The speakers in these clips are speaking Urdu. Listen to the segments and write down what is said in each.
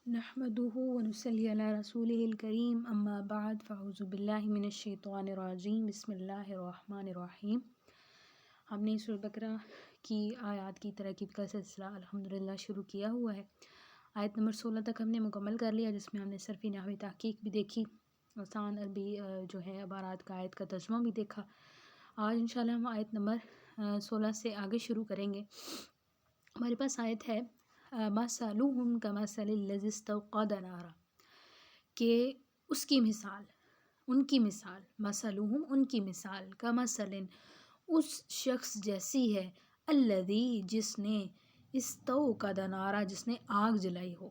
نحمده ونصلي على رسوله الكريم اما بعد فاعوذ باللہ من الشیطان الرجیم بسم اللہ الرحمن الرحیم۔ ہم نے سورۃ بقرہ کی آیات کی ترقی کا سلسلہ الحمدللہ شروع کیا ہوا ہے۔ آیت نمبر 16 تک ہم نے مکمل کر لیا، جس میں ہم نے صرفی نحوی تحقیق بھی دیکھی، آسان عربی جو ہے عبارات کا آیت کا ترجمہ بھی دیکھا۔ آج انشاءاللہ ہم آیت نمبر 16 سے آگے شروع کریں گے۔ ہمارے پاس آیت ہے مَثَلُهُمْ كَمَثَلِ الَّذِي اسْتَوْقَدَ نَارًا، کہ اس کی مثال، ان کی مثال، مثلہم ان کی مثال، کمثل اس شخص جیسی ہے، الذی جس نے، استوقد نارا جس نے آگ جلائی ہو۔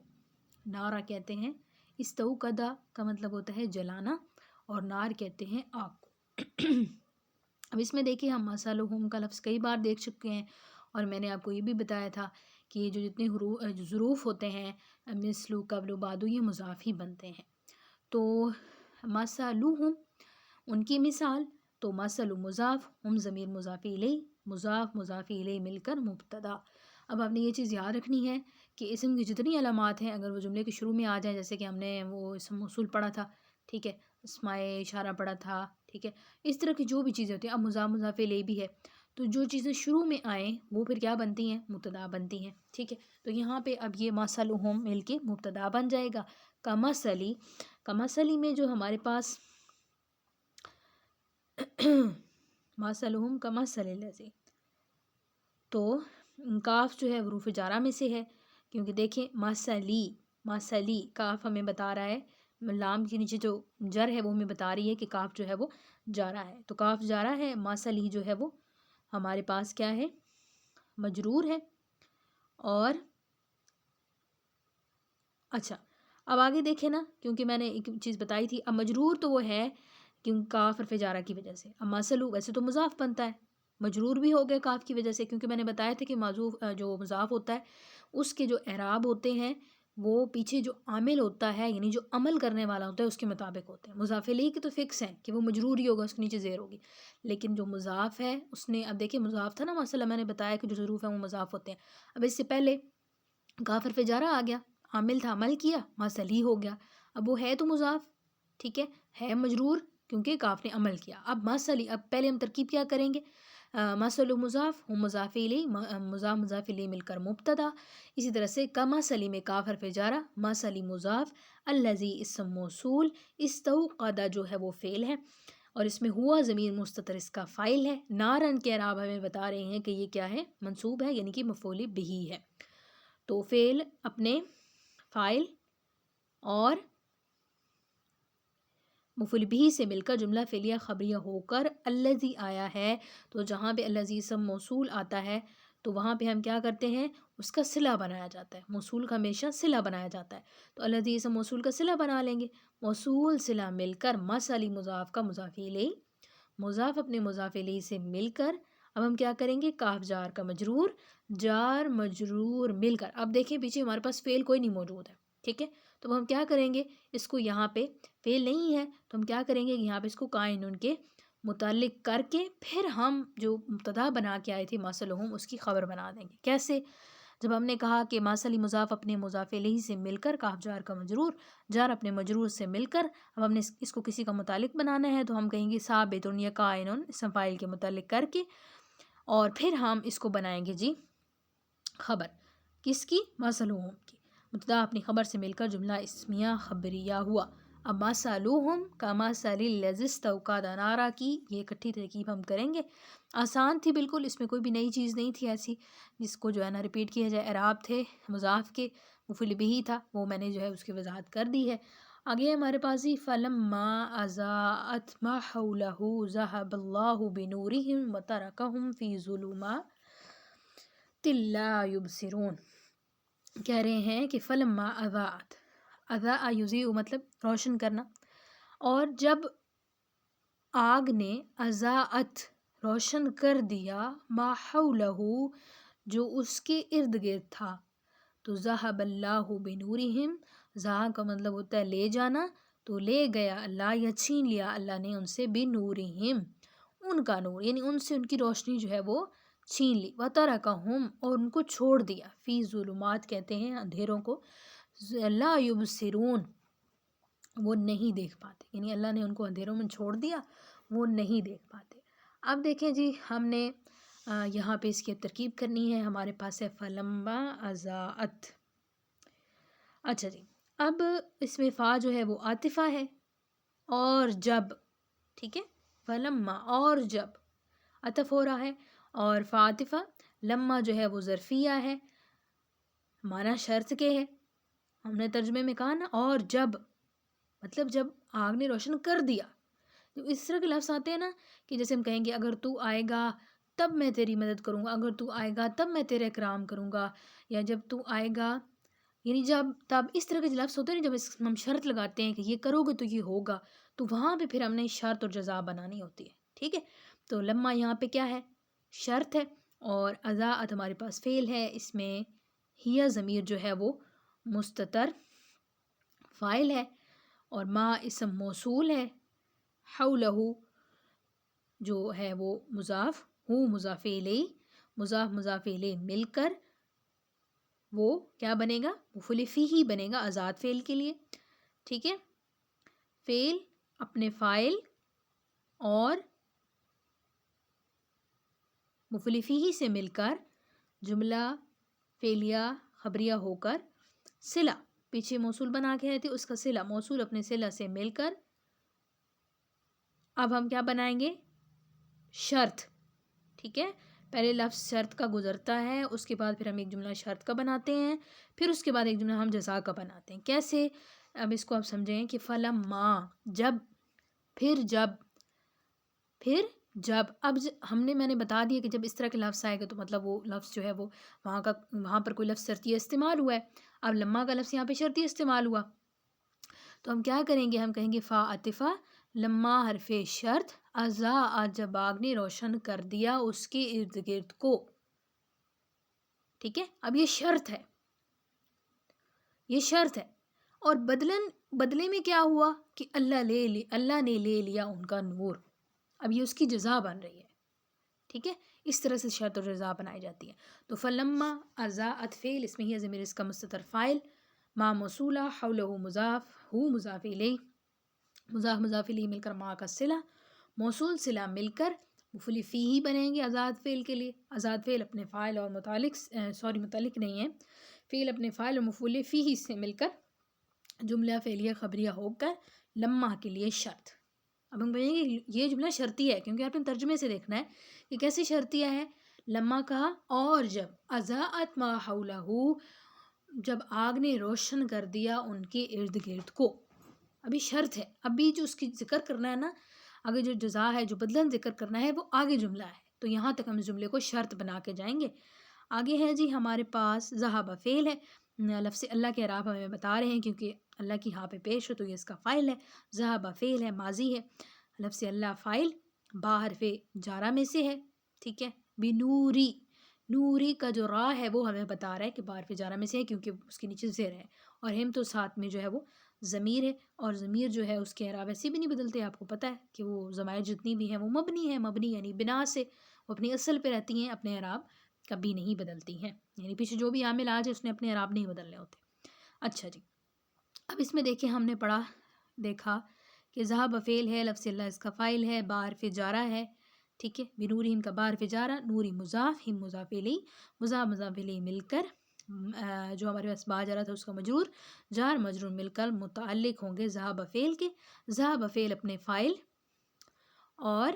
نارا کہتے ہیں، استوقد کا مطلب ہوتا ہے جلانا، اور نار کہتے ہیں آگ کو۔ اب اس میں دیکھیں ہم مثلہم کا لفظ کئی بار دیکھ چکے ہیں، اور میں نے آپ کو یہ بھی بتایا تھا کہ یہ جو جتنے ظروف ہوتے ہیں، مثل، قبل و بعد، یہ مضاف ہی بنتے ہیں۔ تو مثلہم ان کی مثال، تو مثل مضاف، ہم ضمیر مضاف الیہ، مضاف مضاف الیہ مل کر مبتدا۔ اب آپ نے یہ چیز یاد رکھنی ہے کہ اسم کی جتنی علامات ہیں اگر وہ جملے کے شروع میں آ جائیں، جیسے کہ ہم نے وہ اسم موصول پڑھا تھا، ٹھیک ہے، اسماء اشارہ پڑھا تھا، ٹھیک ہے، اس طرح کی جو بھی چیزیں ہوتی ہیں، اب مضاف مضاف الیہ بھی ہے، تو جو چیزیں شروع میں آئیں وہ پھر کیا بنتی ہیں؟ مبتدا بنتی ہیں، ٹھیک ہے۔ تو یہاں پہ اب یہ مثلہم مل کے مبتدا بن جائے گا۔ کمثلی، کمثلی میں جو ہمارے پاس مثلہم کمثل الذی، تو کاف جو ہے حروف جارہ میں سے ہے، کیونکہ دیکھیں مثلی، مثلی کاف ہمیں بتا رہا ہے، لام کے نیچے جو جر ہے وہ ہمیں بتا رہی ہے کہ کاف جو ہے وہ جارہ ہے، تو کاف جارہ ہے، مثلی جو ہے وہ ہمارے پاس کیا ہے؟ مجرور ہے۔ اور اچھا اب آگے دیکھیں نا، کیونکہ میں نے ایک چیز بتائی تھی، اب مجرور تو وہ ہے کیونکہ کاف حرف جارہ کی وجہ سے، اب مثلو ویسے تو مضاف بنتا ہے، مجرور بھی ہو گیا کاف کی وجہ سے، کیونکہ میں نے بتایا تھا کہ معذوف جو مضاف ہوتا ہے اس کے جو اعراب ہوتے ہیں وہ پیچھے جو عامل ہوتا ہے، یعنی جو عمل کرنے والا ہوتا ہے اس کے مطابق ہوتے ہیں۔ مضاف الیہ کے تو فکس ہیں کہ وہ مجرور ہی ہوگا، اس کے نیچے زیر ہوگی، لیکن جو مضاف ہے اس نے، اب دیکھیں مضاف تھا نا مثلا، میں نے بتایا کہ جو ظروف ہیں وہ مضاف ہوتے ہیں، اب اس سے پہلے کاف حرف جارہ آ گیا، عامل تھا، عمل کیا، مثلی ہو گیا، اب وہ ہے تو مضاف، ٹھیک ہے مجرور کیونکہ کاف نے عمل کیا۔ اب مثلی، اب پہلے ہم ترکیب کیا کریں گے؟ مثل مضاف، ہم مضاف الیہ، مضاف مضاف الیہ مل کر مبتدا۔ اسی طرح سے کمثلی میں کاف حرف جارہ، مثلی مضاف، الذی اسم موصول، استوقد جو ہے وہ فعل ہے، اور اس میں ہوا ضمیر مستتر اس کا فاعل ہے۔ نارن کے اعراب ہمیں بتا رہے ہیں کہ یہ کیا ہے؟ منصوب ہے، یعنی کہ مفعول بہ ہے۔ تو فعل اپنے فاعل اور مفعول بہ سے مل کر جملہ فعلیہ خبریہ ہو کر الذی آیا ہے، تو جہاں پہ الذی اسم موصول آتا ہے تو وہاں پہ ہم کیا کرتے ہیں؟ اس کا صلہ بنایا جاتا ہے، موصول کا ہمیشہ صلہ بنایا جاتا ہے، تو الذی اسم موصول کا صلہ بنا لیں گے، موصول صلہ مل کر مثلی مضاف کا مضاف الیہ، مضاف اپنے مضاف الیہ سے مل کر، اب ہم کیا کریں گے؟ کاف جار کا مجرور، جار مجرور مل کر، اب دیکھیں پیچھے ہمارے پاس فعل کوئی نہیں موجود ہے، ٹھیک ہے، تو ہم کیا کریں گے؟ اس کو یہاں پہ فعل نہیں ہے تو ہم کیا کریں گے؟ یہاں پہ اس کو قائم نون کے متعلق کر کے پھر ہم جو مبتدا بنا کے آئے تھے مثلہم، اس کی خبر بنا دیں گے۔ کیسے؟ جب ہم نے کہا کہ مثلی مضاف اپنے مضاف الیہ سے مل کر، کاف جار کا مجرور، جار اپنے مجرور سے مل کر، اب ہم نے اس کو کسی کا متعلق بنانا ہے تو ہم کہیں گے ثابت یا قائن اسم فاعل کے متعلق کر کے، اور پھر ہم اس کو بنائیں گے جی خبر، کس کی؟ مثلہم کی، مبتدا اپنی خبر سے مل کر جملہ اسمیہ خبریہ ہوا۔ اب مثلہم کمثل الذی استوقد نارا کی یہ اکٹھی ترکیب ہم کریں گے، آسان تھی بالکل، اس میں کوئی بھی نئی چیز نہیں تھی ایسی جس کو جو ہے نا ریپیٹ کیا جائے۔ اعراب تھے مضاف کے، مفعول بہ تھا، وہ میں نے جو ہے اس کی وضاحت کر دی ہے۔ آگے ہمارے پاس ہی فلما اضاءت ما حولہ ذہب اللہ بنورہم وترکہم فی ظلمات لا یبصرون، کہہ رہے ہیں کہ فلما اضاءت، اضاء یضیء مطلب روشن کرنا، اور جب آگ نے اضاءت روشن کر دیا، ما حولہ جو اس کے ارد گرد تھا، تو ذہب اللہ بنورہم، ذہب کا مطلب ہوتا ہے لے جانا، تو لے گیا اللہ یا چھین لیا اللہ نے ان سے، بنورہم ان کا نور، یعنی ان سے ان کی روشنی جو ہے وہ چھین لی، وترکہم اور ان کو چھوڑ دیا، فی ظلمات کہتے ہیں اندھیروں کو، لا یبصرون، وہ نہیں دیکھ پاتے، یعنی اللہ نے ان کو اندھیروں میں چھوڑ دیا، وہ نہیں دیکھ پاتے۔ اب دیکھیں جی، ہم نے یہاں پہ اس کی ترکیب کرنی ہے، ہمارے پاس ہے فلما اضاءت۔ اچھا جی، اب اس میں فا جو ہے وہ عاطفہ ہے، اور جب، ٹھیک ہے، فلما اور جب عطف ہو رہا ہے، اور فا عاطفہ، لما جو ہے وہ ظرفیہ ہے، معنی شرط کے ہے۔ ہم نے ترجمے میں کہا نا، اور جب مطلب جب آگ نے روشن کر دیا۔ تو اس طرح کے لفظ آتے ہیں نا کہ جیسے ہم کہیں گے اگر تو آئے گا تب میں تیری مدد کروں گا، اگر تو آئے گا تب میں تیرے اکرام کروں گا، یا جب تو آئے گا، یعنی جب تب، اس طرح کے جو لفظ ہوتے ہیں نا، جب ہم شرط لگاتے ہیں کہ یہ کرو گے تو یہ ہوگا، تو وہاں پہ پھر ہم نے شرط اور جزا بنانی ہوتی ہے، ٹھیک ہے۔ تو لما یہاں پہ کیا ہے؟ شرط ہے، اور اضاءت ہمارے پاس فعل ہے، اس میں ہیا ضمیر جو ہے وہ مستتر فاعل ہے، اور ما اسم موصول ہے، حولہ جو ہے وہ مضاف، ہوں مضاف الیہ، مضاف مضاف الیہ مل کر وہ کیا بنے گا؟ مفعول فیہ بنے گا آزاد فعل کے لیے، ٹھیک ہے۔ فعل اپنے فاعل اور مفعول فیہ سے مل کر جملہ فعلیہ خبریہ ہو کر صلہ، پیچھے موصول بنا کے آئی تھی، اس کا صلہ، موصول اپنے صلہ سے مل کر اب ہم کیا بنائیں گے؟ شرط، ٹھیک ہے۔ پہلے لفظ شرط کا گزرتا ہے، اس کے بعد پھر ہم ایک جملہ شرط کا بناتے ہیں، پھر اس کے بعد ایک جملہ ہم جزا کا بناتے ہیں۔ کیسے؟ اب اس کو آپ سمجھیں کہ فلما، جب، پھر جب، پھر جب، اب میں نے بتا دیا کہ جب اس طرح کے لفظ آئے گا تو مطلب وہ لفظ جو ہے وہ وہاں پر کوئی لفظ شرطیہ استعمال ہوا ہے۔ اب لما کا لفظ یہاں پہ شرطیہ استعمال ہوا، تو ہم کیا کریں گے؟ ہم کہیں گے فا عطفہ، لما حرف شرط، اضاء جب آگ نے روشن کر دیا اس کے ارد گرد کو، ٹھیک ہے۔ اب یہ شرط ہے، یہ شرط ہے، اور بدلے میں کیا ہوا کہ اللہ نے لے لیا ان کا نور، اب یہ اس کی جزا بن رہی ہے، ٹھیک ہے۔ اس طرح سے شرط اور جزا بنائی جاتی ہے۔ تو فلما اضاءت فعل، اس میں ہی ضمیر اس کا مستتر فاعل، ما موصولہ، حولہ مضاف، ہو مضاف الیہ، مضاف مضاف الیہ مل کر ما کا صلہ، موصول صلہ مل کر مفعول فیہ بنیں گے آزاد فعل کے لیے۔ آزاد فعل اپنے فاعل اور متعلق نہیں ہے، فعل اپنے فاعل اور مفعول فیہ سے مل کر جملہ فعلیہ خبریہ ہو کر لما کے لیے شرط۔ اب ہم کہیں گے یہ جملہ شرطی ہے، کیونکہ آپ نے ترجمے سے دیکھنا ہے کہ کیسے شرطیہ ہے۔ لما کہا اور جب، اضاءت ما حولہ، جب آگ نے روشن کر دیا ان کے ارد گرد کو، ابھی شرط ہے، ابھی جو اس کی ذکر کرنا ہے نا، آگے جو جزا ہے، جو بدلن ذکر کرنا ہے، وہ آگے جملہ ہے، تو یہاں تک ہم اس جملے کو شرط بنا کے جائیں گے۔ آگے ہے جی ہمارے پاس ذہب فعل ہے، لفظ اللہ کے اعراب ہمیں بتا رہے ہیں کیونکہ اللہ کی ہاں پہ پیش ہو تو یہ اس کا فاعل ہے، ذہب فعل ہے، ماضی ہے، لفظ اللہ فاعل، با حرف جارہ میں سے ہے، ٹھیک ہے۔ بنوری، نوری کا جو را ہے وہ ہمیں بتا رہا ہے کہ با حرف جارہ میں سے ہے کیونکہ اس کے نیچے زیر ہے، اور ہم تو ساتھ میں جو ہے وہ ضمیر ہے، اور ضمیر جو ہے اس کے اعراب ایسے بھی نہیں بدلتے، آپ کو پتہ ہے کہ وہ ضمائر جتنی بھی ہیں وہ مبنی ہیں، مبنی یعنی بنا سے، وہ اپنی اصل پہ رہتی ہیں، اپنے اعراب کبھی نہیں بدلتی ہیں، یعنی پیچھے جو بھی عامل آ جائے اس نے اپنے اعراب نہیں بدلنے ہوتے۔ اچھا جی، اب اس میں دیکھیں ہم نے دیکھا کہ ذہب فعل ہے، لفظ اللہ اس کا فاعل ہے، با حرف جارہ ہے، ٹھیک ہے۔ بنورہم کا با حرف جارہ، نوری مضاف، ہم مضاف الیہ، مضاف مضاف الیہ مل کر جو ہمارے پاس با جارہ تھا اس کا مجرور، جار مجرور مل کر متعلق ہوں گے ذہب فعل کے۔ ذہب فعل اپنے فاعل اور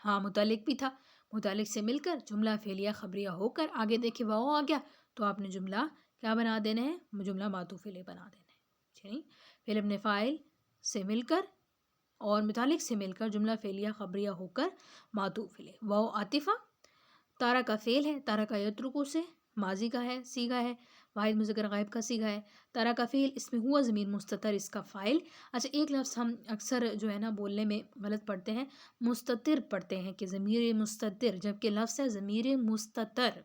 ہاں متعلق بھی تھا، متعلق سے مل کر جملہ فعلیہ خبریہ ہو کر آگے دیکھیں واو آ گیا، تو آپ نے جملہ کیا بنا دینا ہے؟ جملہ معطوف علیہ بنا دینا ہے، ٹھیک۔ فعل اپنے فاعل سے مل کر اور متعلق سے مل کر جملہ فعلیہ خبریہ ہو کر معطوف علیہ۔ واو عاطفہ، تارا کا فعل ہے، تارا کا یترکو سے ماضی کا ہے، صیغہ ہے، واحد مذکر غائب کا صیغہ ہے۔ تارا کا فعل، اس میں ہوا ضمیر مستتر، اس کا فاعل۔ اچھا، ایک لفظ ہم اکثر جو ہے نا بولنے میں غلط پڑھتے ہیں، مستتر پڑھتے ہیں کہ ضمیر مستتر، جبکہ لفظ ہے ضمیر مستتر،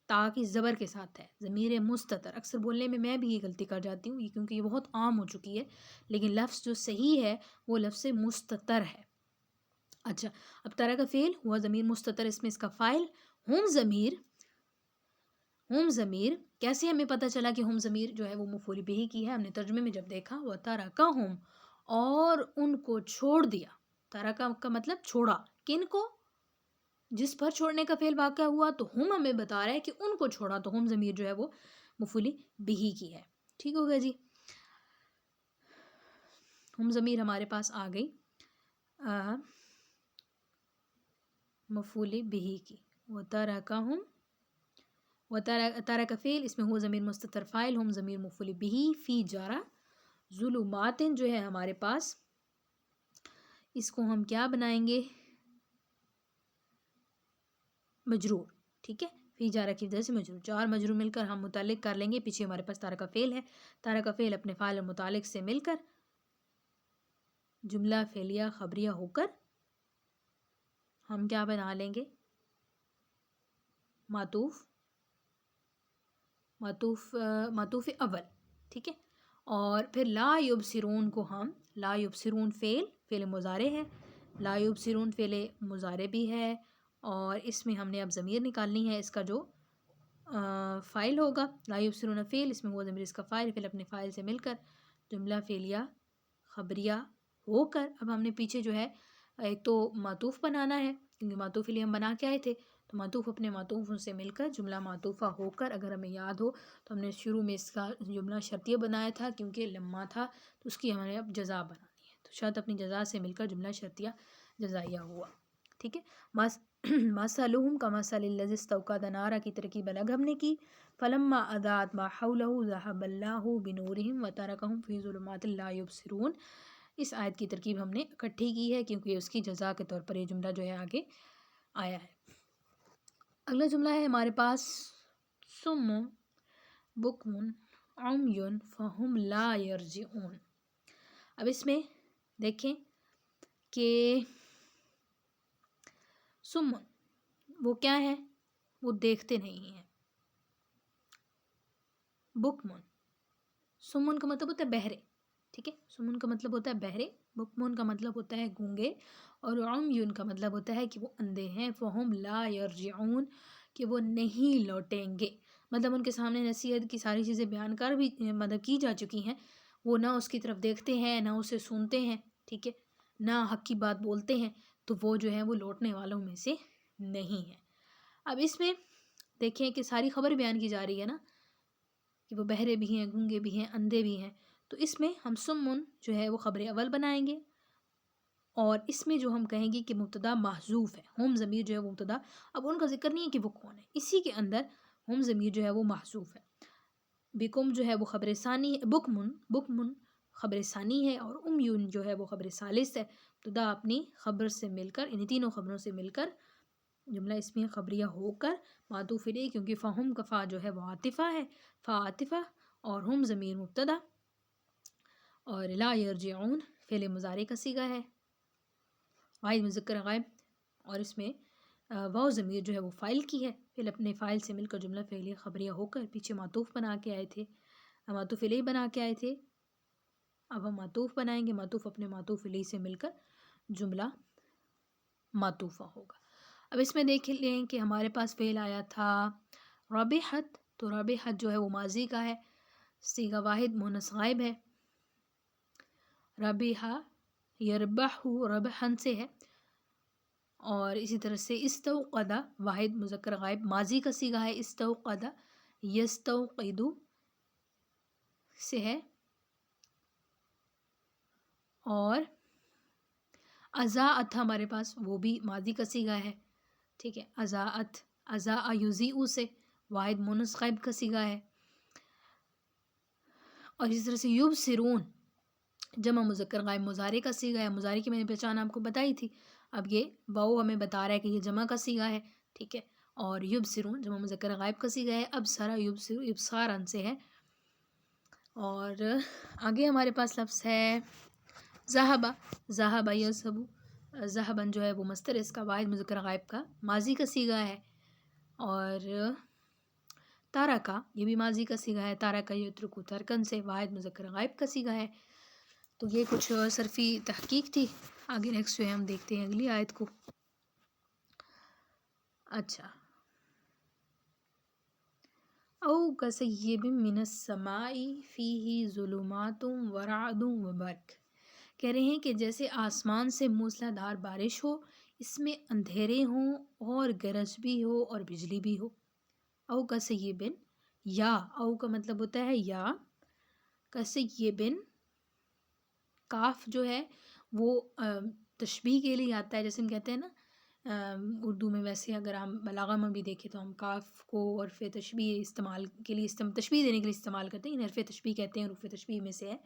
تا کی زبر کے ساتھ ہے، ضمیر مستتر۔ اکثر بولنے میں بھی یہ غلطی کر جاتی ہوں کیونکہ یہ بہت عام ہو چکی ہے، لیکن لفظ جو صحیح ہے وہ لفظ مستتر ہے۔ اچھا، اب تارا کا فعل ہوا ضمیر مستتر، اس میں اس کا فاعل، ہم ضمیر ہم ضمیر کیسے ہمیں پتہ چلا کہ ہم ضمیر جو ہے وہ مفعول بہ کی ہے؟ ہم نے ترجمے میں جب دیکھا وَتَرَكَهُمْ اور ان کو چھوڑ دیا. ترکا کا مطلب چھوڑا. کن کو؟ جس پر چھوڑنے کا فعل واقع ہوا. تو ہم ہمیں بتا رہا ہے کہ ان کو چھوڑا، تو ہم ضمیر جو ہے وہ مفعول بہ کی ہے. ٹھیک ہو گیا جی. ہم ضمیر ہمارے پاس آ گئی مفعول بہ کی. وَتَرَكَهُمْ ترک فعل، اس میں ہو ضمیر مستتر فاعل، ہم ضمیر مفعول بہ، فی جارہ، ظلمات جو ہے ہمارے پاس، اس کو ہم کیا بنائیں گے؟ مجرور. ٹھیک ہے، فی جارہ کی وجہ سے مجرور. جار مجرور مل کر ہم متعلق کر لیں گے. پیچھے ہمارے پاس تارک کا فعل ہے. تارک کا فعل اپنے فاعل اور متعلق سے مل کر جملہ فعلیہ خبریہ ہو کر ہم کیا بنا لیں گے؟ معطوف اول. ٹھیک ہے. اور پھر لا یبصرون کو ہم لا یبصرون فعل مضارع ہے. لا یبصرون فعل مضارع بھی ہے، اور اس میں ہم نے اب ضمیر نکالنی ہے. اس کا جو فاعل ہوگا لا یبصرون فعل، اس میں وہ ضمیر اس کا فاعل اپنے فاعل سے مل کر جملہ فعلیہ خبریہ ہو کر اب ہم نے پیچھے جو ہے ایک تو معطوف بنانا ہے، کیونکہ معطوف کے لیے ہم بنا کے آئے تھے. تو معطوف اپنے معطوف سے مل کر جملہ معطوفہ ہو کر، اگر ہمیں یاد ہو تو ہم نے شروع میں اس کا جملہ شرطیہ بنایا تھا کیونکہ لمحہ تھا، تو اس کی ہمیں اب جزا بنانی ہے. تو شرط اپنی جزا سے مل کر جملہ شرطیہ جزائیہ ہوا. ٹھیک ہے. مثلہم کمثل الذی استوقد نارا کی ترکیب الگ ہم نے کی. فلما اضاءت ما حولہ ذہب اللہ بنورہم وترکہم فی ظلمات لا یبصرون. اس آیت کی ترکیب ہم نے اکٹھی کی ہے کیونکہ اس کی جزا کے طور پر یہ جملہ جو ہے آگے آیا ہے. اگلا جملہ ہے ہمارے پاس صم بکم عمی فہم لا یرجعون. اب اس میں دیکھیں کہ صم وہ کیا ہے؟ وہ دیکھتے نہیں ہیں. بکمن، سمن کا مطلب ہوتا ہے بہرے. ٹھیک ہے، سمن کا مطلب ہوتا ہے بہرے، بکمن کا مطلب ہوتا ہے گونگے، اور عمیون کا مطلب ہوتا ہے کہ وہ اندھے ہیں. فہم لا یرجعون کہ وہ نہیں لوٹیں گے. مطلب ان کے سامنے نصیحت کی ساری چیزیں بیان کر بھی مطلب کی جا چکی ہیں، وہ نہ اس کی طرف دیکھتے ہیں نہ اسے سنتے ہیں. ٹھیک ہے، نہ حق کی بات بولتے ہیں، تو وہ جو ہے وہ لوٹنے والوں میں سے نہیں ہیں. اب اس میں دیکھیں کہ ساری خبر بیان کی جا رہی ہے نا، کہ وہ بہرے بھی ہیں، گونگے بھی ہیں، اندھے بھی ہیں. تو اس میں ہم سمن جو ہے وہ خبر اول بنائیں گے، اور اس میں جو ہم کہیں گے کہ مبتدا محذوف ہے. ہم ضمیر جو ہے وہ مبتدا، اب ان کا ذکر نہیں ہے کہ وہ کون ہے، اسی کے اندر ہم ضمیر جو ہے وہ محذوف ہے. بکم جو ہے وہ خبر ثانی ہے، بکمن خبر ثانی ہے، اور امیون جو ہے وہ خبر ثالث ہے. مبتدا اپنی خبر سے مل کر، انہیں تینوں خبروں سے مل کر جملہ اسمیہ خبریہ ہو کر معطوف الیہ، کیونکہ فہم کا فا جو ہے وہ عاطفہ ہے، فا عاطفہ، اور ہم ضمیر مبتدا، اور لا یرجعون فعل مضارع کا صیغہ ہے، واحد مذکر غائب، اور اس میں واو ضمیر جو ہے وہ فاعل کی ہے. فعل اپنے فاعل سے مل کر جملہ فعلیہ خبریہ ہو کر پیچھے معطوف بنا کے آئے تھے، معطوف الیہ بنا کے آئے تھے. اب ہم معطوف بنائیں گے، معطوف اپنے معطوف الیہ سے مل کر جملہ معطوفہ ہوگا. اب اس میں دیکھ لیں کہ ہمارے پاس فعل آیا تھا ربحت، تو ربحت جو ہے وہ ماضی کا ہے، صیغہ واحد مؤنث غائب ہے. ربحہ یربح ربحن سے ہے، اور اسی طرح سے استوقد واحد مذکر غائب ماضی کا صیغہ ہے، استوقد یستوقد سے ہے. اور اضاءت ہمارے پاس وہ بھی ماضی کا صیغہ ہے. ٹھیک ہے، اضاءت اضاء یضیء سے واحد مؤنث غائب کا صیغہ ہے. اور اسی طرح سے یبصرون جمع مذکر غائب مضارع کا صیغہ ہے. مضارع کی میں نے پہچان آپ کو بتائی تھی، اب یہ واو ہمیں بتا رہا ہے کہ یہ جمع کا صیغہ ہے. ٹھیک ہے، اور یبصرون جمع مذکر غائب کا صیغہ ہے. ابصر یبصر ابصارا سے ہے. اور آگے ہمارے پاس لفظ ہے ذہب، ذہب یذہب، ذہبن جو ہے وہ مصدر اس کا واحد مذکر غائب کا ماضی کا صیغہ ہے. اور تارکا یہ بھی ماضی کا صیغہ ہے، تارکا یترکو ترکن سے واحد مذکر غائب کا صیغہ ہے. تو یہ کچھ صرفی تحقیق تھی. آگے نیکسٹ جو ہے ہم دیکھتے ہیں اگلی آیت کو. اچھا، او کصیب من السماء فیہ ظلمات ورعد وبرق، کہہ رہے ہیں کہ جیسے آسمان سے موسلا دھار بارش ہو، اس میں اندھیرے ہوں اور گرج بھی ہو اور بجلی بھی ہو۔ او کصیبن، یا او کا مطلب ہوتا ہے یا، کصیبن کاف جو ہے وہ تشبیہ کے لیے آتا ہے، جیسے ہم کہتے ہیں نا اردو میں، ویسے اگر ہم بلاغہ میں بھی دیکھیں تو ہم کاف کو حرف تشبیہ استعمال کے لیے تشبیہ دینے کے لیے استعمال کرتے ہیں، حرف تشبیہ کہتے ہیں، حروف تشبیہ میں سے ہے۔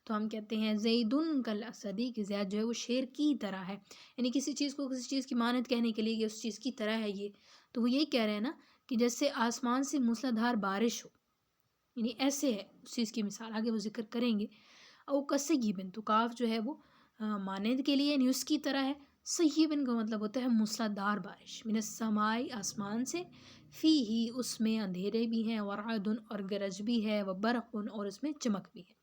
تو ہم کہتے ہیں زیدن کالاسدی، کہ زید جو ہے وہ شیر کی طرح ہے، یعنی کسی چیز کو کسی چیز کی مانند کہنے کے لیے کہ اس چیز کی طرح ہے یہ، تو وہ یہی کہہ رہے ہیں نا کہ جیسے آسمان سے موسلا دھار بارش ہو، یعنی ایسے ہے اس چیز کی مثال، آگے وہ ذکر کریں گے۔ او کصیبن، تو کاف جو ہے وہ مانند کے لیے یعنی اس کی طرح ہے، صیبن کا مطلب ہوتا ہے موسلا دھار بارش، من السماء آسمان سے، فی ہی اس میں اندھیرے بھی ہیں، ورعد اور گرج بھی ہے، وبرق اور اس میں چمک بھی ہے۔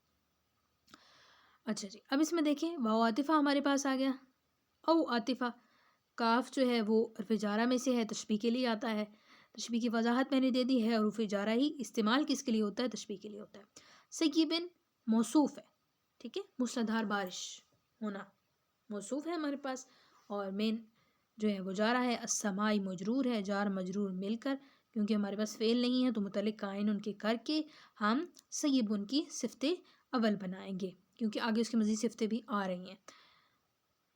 اچھا جی، اب اس میں دیکھیں واو عاطفہ ہمارے پاس آ گیا۔ او عاطفہ، کاف جو ہے وہ حرف جارہ میں سے ہے، تشبیہ کے لیے آتا ہے، تشبیہ کی وضاحت میں نے دے دی ہے، حروف جارہ ہی استعمال کس کے لیے ہوتا ہے؟ تشبیہ کے لیے ہوتا ہے۔ سیبن موصوف ہے، ٹھیک ہے، موسلادھار بارش ہونا موصوف ہے ہمارے پاس، اور مین جو ہے وہ جارہ ہے، السماء مجرور ہے، جار مجرور مل کر، کیونکہ ہمارے پاس فعل نہیں ہے تو متعلق قائن ان کے کر کے ہم سیبن کی صفت اول بنائیں گے، کیونکہ آگے اس کی مزید صفتیں بھی آ رہی ہیں،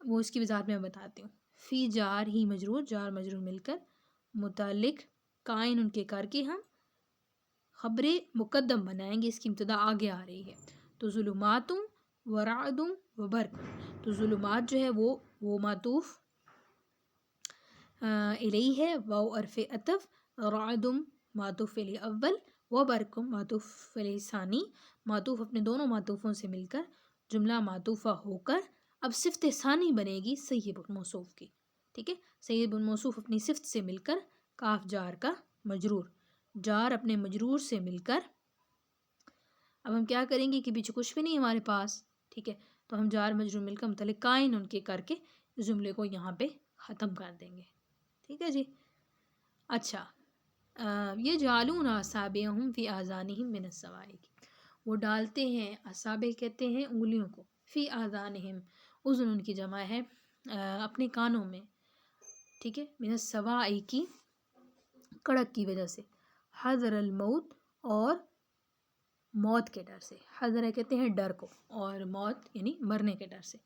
وہ اس کی وضاحت میں بتاتی ہوں۔ فی جار ہی مجرور، جار مجرور مل کر متعلق قائن ان کے کر کے ہم خبر مقدم بنائیں گے، اس کی ابتدا آگے آ رہی ہے۔ تو ظلمات ورعد وبرق، تو ظلمات جو ہے وہ معطوف الیہ ہے، واو حرف عطف، رعد معطوف الی اول، وبرق معطوف الی ثانی، معطوف اپنے دونوں معطوفوں سے مل کر جملہ معطوفہ ہو کر اب صفت ثانی بنے گی سیب موصوف کی، ٹھیک ہے، سیب موصوف اپنی صفت سے مل کر، کاف جار کا مجرور، جار اپنے مجرور سے مل کر، اب ہم کیا کریں گے کہ پیچھے کچھ بھی نہیں ہمارے پاس، ٹھیک ہے، تو ہم جار مجرور مل کر متعلق قائن ان کے کر کے اس جملے کو یہاں پہ ختم کر دیں گے، ٹھیک ہے جی۔ اچھا، یہ جعلون اصابعہم فی آذانہم من الصواعق، وہ ڈالتے ہیں، اصابع کہتے ہیں انگلیوں کو، فی آذانہم، اذن ان کی جمع ہے اپنے کانوں میں، ٹھیک ہے، من الصواعق کی کڑک کی وجہ سے، حذر الموت اور موت کے ڈر سے، حذر کہتے ہیں ڈر کو، اور موت یعنی مرنے کے ڈر سے۔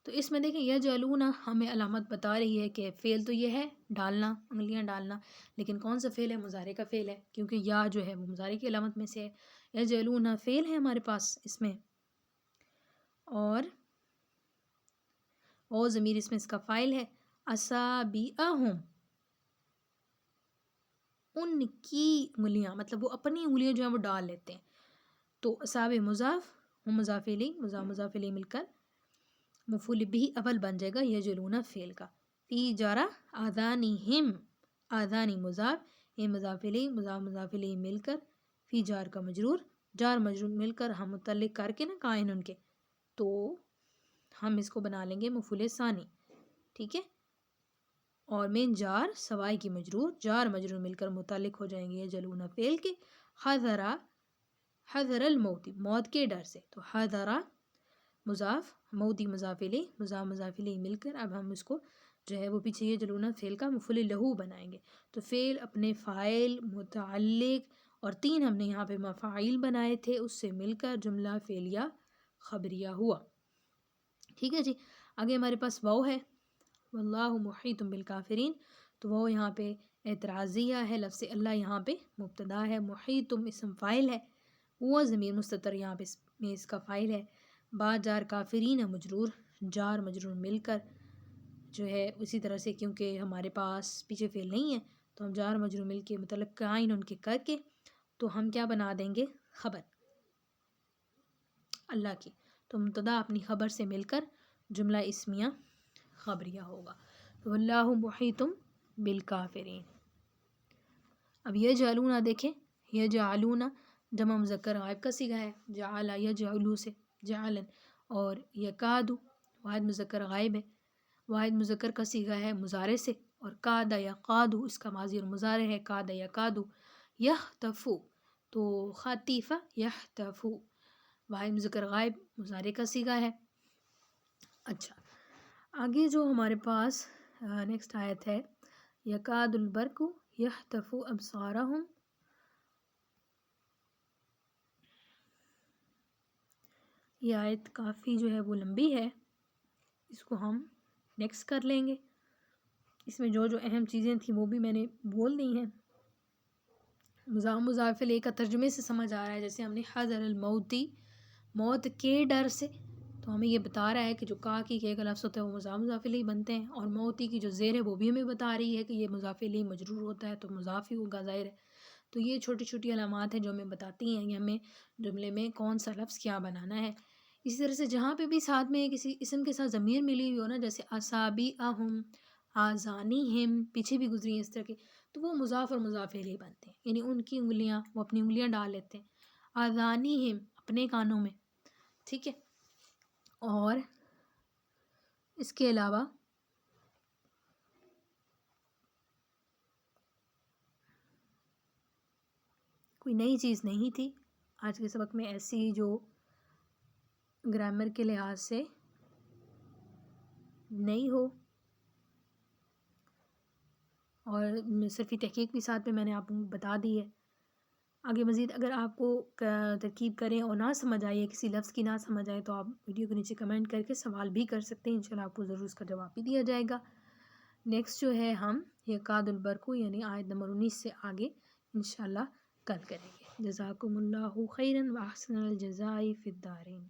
تو اس میں دیکھیں یجعلون ہمیں علامت بتا رہی ہے کہ فعل تو یہ ہے ڈالنا، انگلیاں ڈالنا، لیکن کون سا فعل ہے؟ مضارع کا فعل ہے، کیونکہ یا جو ہے وہ مضارع کی علامت میں سے ہے، یجعلون فعل ہے ہمارے پاس اس میں، اور وہ ضمیر اس میں اس کا فاعل ہے، اصابعہم ان کی انگلیاں، مطلب وہ اپنی انگلیاں جو ہیں وہ ڈال لیتے ہیں، تو اصابع مضاف، ہم مضاف الیہ، مضاف الیہ مل کر مفعول بھی اول بن جائے گا یجعلون فعل کا، فی جارہ آذانہم، آذانی مضاف، یہ مضاف الیہ، مضاف الیہ مل کر فی جار کا مجرور، جار مجرور مل کر ہم متعلق کر کے نا قائن ان کے، تو ہم اس کو بنا لیں گے مفعول ثانی، ٹھیک ہے، اور مین جار سوائی کی مجرور، جار مجرور مل کر متعلق ہو جائیں گے یجعلون فعل کے، حذر الموت، موت کے ڈر سے، تو حذر مضاف، موتی مضاف الیہ، مضاف الیہ مل کر اب ہم اس کو جو ہے وہ پیچھے یجعلون فعل کا مفعول لہو بنائیں گے، تو فعل اپنے فاعل، متعلق اور تین ہم نے یہاں پہ مفاعیل بنائے تھے، اس سے مل کر جملہ فعلیہ خبریہ ہوا، ٹھیک ہے جی۔ آگے ہمارے پاس واو ہے، واللہ محیط بالکافرین، تو وہ یہاں پہ اعتراضیہ ہے، لفظ اللہ یہاں پہ مبتدا ہے، محیط اسم فاعل ہے، وہ ضمیر مستتر یہاں پہ اس کا فاعل ہے، با جار کافرین مجرور، جار مجرور مل کر جو ہے اسی طرح سے، کیونکہ ہمارے پاس پیچھے فعل نہیں ہے تو ہم جار مجرور مل کے مطلب قائن ان کے کر کے تو ہم کیا بنا دیں گے؟ خبر اللہ کی، تو مبتدا اپنی خبر سے مل کر جملہ اسمیہ خبریہ ہوگا، واللہ محیط بالکافرین۔ اب یجعلون دیکھیں، یجعلون جمع مذکر غائب کا صیغہ ہے، جعل یجعلو سے جعلن، اور یکاد واحد مذکر غائب ہے، واحد مذکر کا صیغہ ہے مضارع سے، اور کاد یقاد اس کا ماضی اور مضارع ہے، کاد یکاد، یختفو تو خطیفہ یحتف، واحد مذکر غائب مضارع کا صیغہ ہے. اچھا آگے جو ہمارے پاس نیکسٹ آیت ہے یکاد البرق یحتف ابصارہم. یہ آیت کافی جو ہے وہ لمبی ہے، اس کو ہم نیکسٹ کر لیں گے. اس میں جو اہم چیزیں تھیں وہ بھی میں نے بول دی ہیں. مضاف الیہ کا ترجمے سے سمجھ آ رہا ہے، جیسے ہم نے حذر الموتی، موت کے ڈر سے، تو ہمیں یہ بتا رہا ہے کہ جو کی ایک لفظ ہوتا ہے وہ مضاف الیہ بنتے ہیں، اور موتی کی جو زیر ہے وہ بھی ہمیں بتا رہی ہے کہ یہ مضاف الیہ مجرور ہوتا ہے تو مضاف ہی ہوگا ظاہر ہے. تو یہ چھوٹی چھوٹی علامات ہیں جو ہمیں بتاتی ہیں کہ ہمیں جملے میں کون سا لفظ کیا بنانا ہے. اسی طرح سے جہاں پہ بھی ساتھ میں کسی اسم کے ساتھ ضمیر ملی ہوئی ہو نا، جیسے اصابعہم، آذانہم، پیچھے بھی گزری ہیں اس طرح کی، تو وہ مضاف اور مضاف الیہ بنتے ہیں، یعنی ان کی انگلیاں، وہ اپنی انگلیاں ڈال لیتے ہیں. آذانہم اپنے کانوں میں، ٹھیک ہے. اور اس کے علاوہ کوئی نئی چیز نہیں تھی آج کے سبق میں ایسی جو گرامر کے لحاظ سے نئی ہو، اور صرفی تحقیق بھی ساتھ میں نے آپ کو بتا دی ہے. آگے مزید اگر آپ کو ترکیب کریں اور نہ سمجھ آئے، کسی لفظ کی نہ سمجھ آئے، تو آپ ویڈیو کے نیچے کمنٹ کر کے سوال بھی کر سکتے ہیں، انشاءاللہ آپ کو ضرور اس کا جواب بھی دیا جائے گا. نیکسٹ جو ہے ہم یکاد البرق یعنی آیت نمبر 19 سے آگے انشاءاللہ کل کریں گے. جزاکم اللہ خیرا و احسن الجزاء فی الدارین.